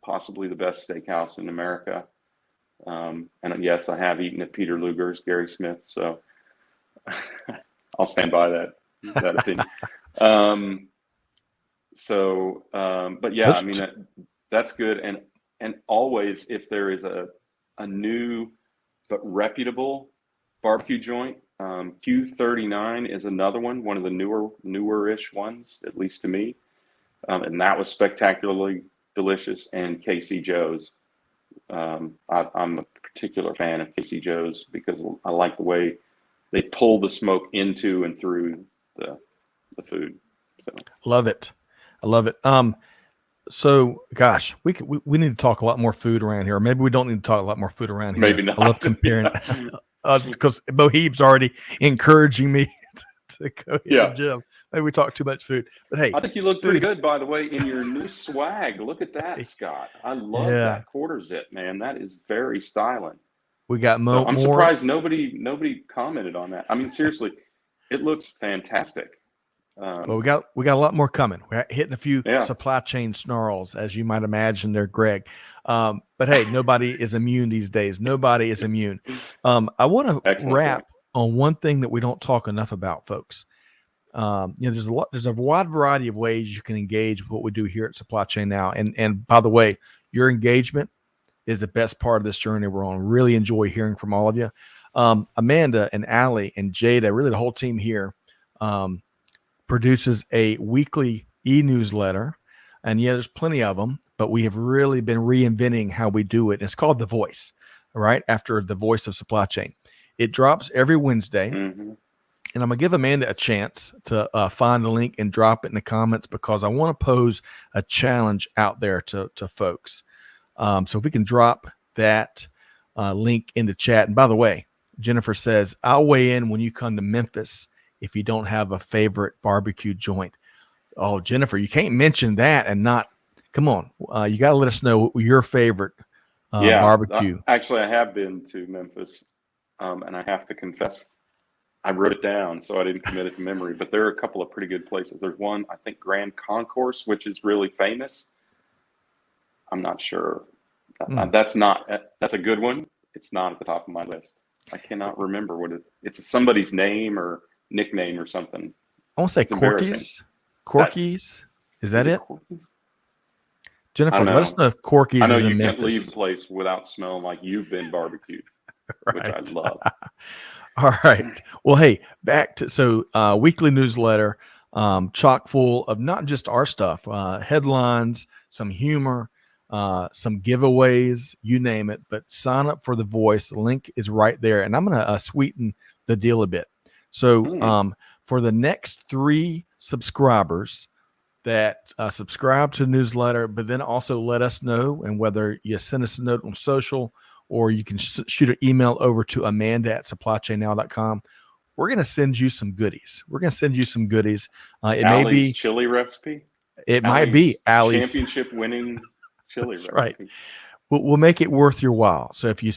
possibly the best steakhouse in America. And yes, I have eaten at Peter Luger's, Gary Smith. So I'll stand by that opinion. But yeah, I mean, that's good. And always, if there is a new but reputable barbecue joint, Q39 is another one of the newer-ish ones, at least to me. And that was spectacularly delicious. And Casey Joe's. I'm a particular fan of Casey Joe's because I like the way they pull the smoke into and through the food. So. Love it. I love it. So gosh, we need to talk a lot more food around here. Or maybe we don't need to talk a lot more food around here. Maybe not. I love comparing because Boheeb's already encouraging me to go hit the gym. Maybe we talk too much food, but hey, I think you look pretty good, by the way, in your new swag. Look at that, Scott. I love that quarter zip, man. That is very styling. We got more. I'm surprised nobody commented on that. I mean, seriously, it looks fantastic. Well, we got a lot more coming. We're hitting a few supply chain snarls, as you might imagine there, Greg. But hey, nobody is immune these days. Nobody is immune. I want to wrap on one thing that we don't talk enough about, folks. There's a wide variety of ways you can engage with what we do here at Supply Chain Now. And by the way, your engagement is the best part of this journey we're on. Really enjoy hearing from all of you. Amanda and Allie and Jada, really the whole team here, produces a weekly e-newsletter. And there's plenty of them, but we have really been reinventing how we do it. It's called The Voice, right after the voice of supply chain. It drops every Wednesday. Mm-hmm. And I'm going to give Amanda a chance to find the link and drop it in the comments, because I want to pose a challenge out there to folks. So if we can drop that link in the chat. And by the way, Jennifer says, I'll weigh in when you come to Memphis if you don't have a favorite barbecue joint. Oh, Jennifer, you can't mention that and not. Come on. You got to let us know your favorite barbecue. Actually, I have been to Memphis, and I have to confess, I wrote it down, so I didn't commit it to memory. But there are a couple of pretty good places. There's one, I think, Grand Concourse, which is really famous. I'm not sure. That's a good one. It's not at the top of my list. I cannot remember what it's somebody's name or nickname or something. I want to say Corky's. Is that it? Corky's? Jennifer, let us know if Corky's is in Memphis. I know you can't leave the place without smelling like you've been barbecued, right. Which I love. All right. Well, hey, back to weekly newsletter, chock full of not just our stuff, headlines, some humor, some giveaways, you name it. But sign up for The Voice. The link is right there, and I'm going to sweeten the deal a bit. So for the next 3 subscribers that subscribe to the newsletter, but then also let us know, and whether you send us a note on social or you can shoot an email over to amanda@supplychainnow.com. We're going to send you some goodies. It may be chili recipe. It might be Allie's championship winning chili recipe. Right. We'll make it worth your while. So if you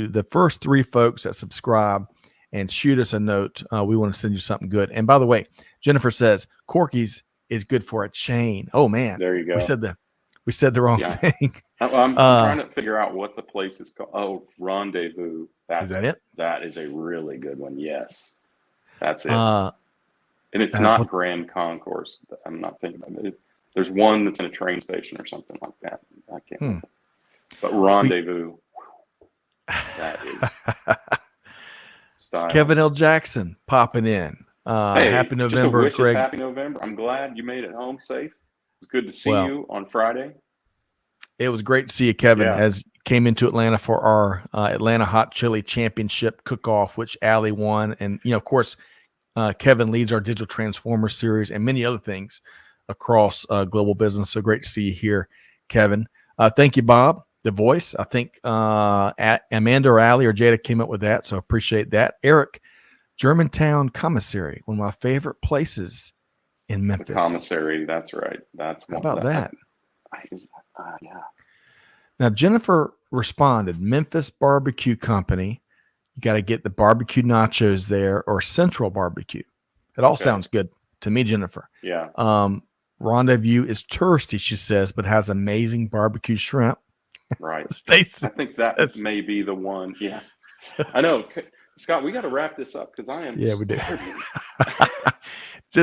the first 3 folks that subscribe and shoot us a note, we want to send you something good. And by the way, Jennifer says Corky's is good for a chain. Oh man, there you go. We said the wrong thing. I'm trying to figure out what the place is called. Oh, Rendezvous. Is that it? That is a really good one. Yes, that's it. And it's not Grand Concourse. I'm not thinking about it. There's one that's in a train station or something like that. I can't remember. But Rendezvous. That is style. Kevin L. Jackson popping in. Hey, happy November, Greg. Happy November. I'm glad you made it home safe. It was good to see you on Friday. It was great to see you, Kevin, as you came into Atlanta for our Atlanta Hot Chili Championship cook-off, which Allie won. And, of course, Kevin leads our Digital Transformer series and many other things across global business. So great to see you here, Kevin. Thank you, Bob. The Voice. I think Amanda or Allie or Jada came up with that, so appreciate that. Eric, Germantown Commissary, one of my favorite places in The Memphis. commissary. That's right. That's How about that? Yeah. Now, Jennifer responded, Memphis Barbecue Company. You got to get the barbecue nachos there or Central Barbecue. It all sounds good to me, Jennifer. Yeah. Rendezvous is touristy, she says, but has amazing barbecue shrimp. Right. Stacy, I think that may be the one. Yeah. I know. Scott, we got to wrap this up because I am. Yeah, we do.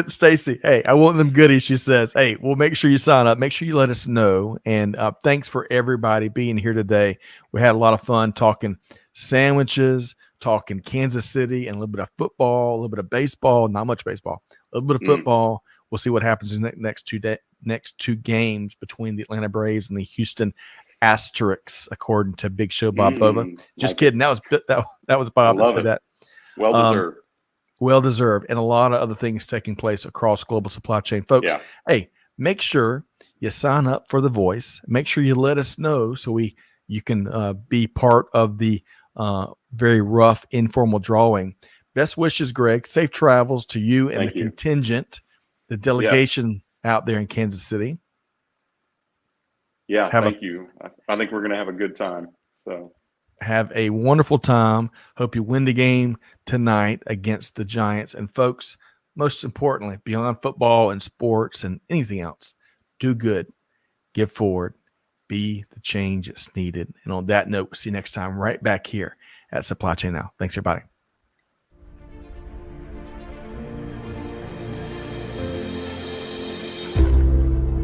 Stacy, hey, I want them goodies. She says, hey, we'll make sure you sign up. Make sure you let us know. And thanks for everybody being here today. We had a lot of fun talking sandwiches, talking Kansas City, and a little bit of football, a little bit of baseball, not much baseball, a little bit of football. We'll see what happens in the next two games between the Atlanta Braves and the Houston Asterix, according to Big Show Bob Bova. Just kidding. That was Bob that said that. Well deserved. Well deserved, and a lot of other things taking place across global supply chain, folks. Yeah. Hey, make sure you sign up for The Voice. Make sure you let us know so you can be part of the very rough informal drawing. Best wishes, Greg. Safe travels to you and contingent, the delegation out there in Kansas City. Yeah, thank you. I think we're going to have a good time. So have a wonderful time. Hope you win the game tonight against the Giants. And folks, most importantly, beyond football and sports and anything else, do good, give forward, be the change that's needed. And on that note, we'll see you next time right back here at Supply Chain Now. Thanks, everybody.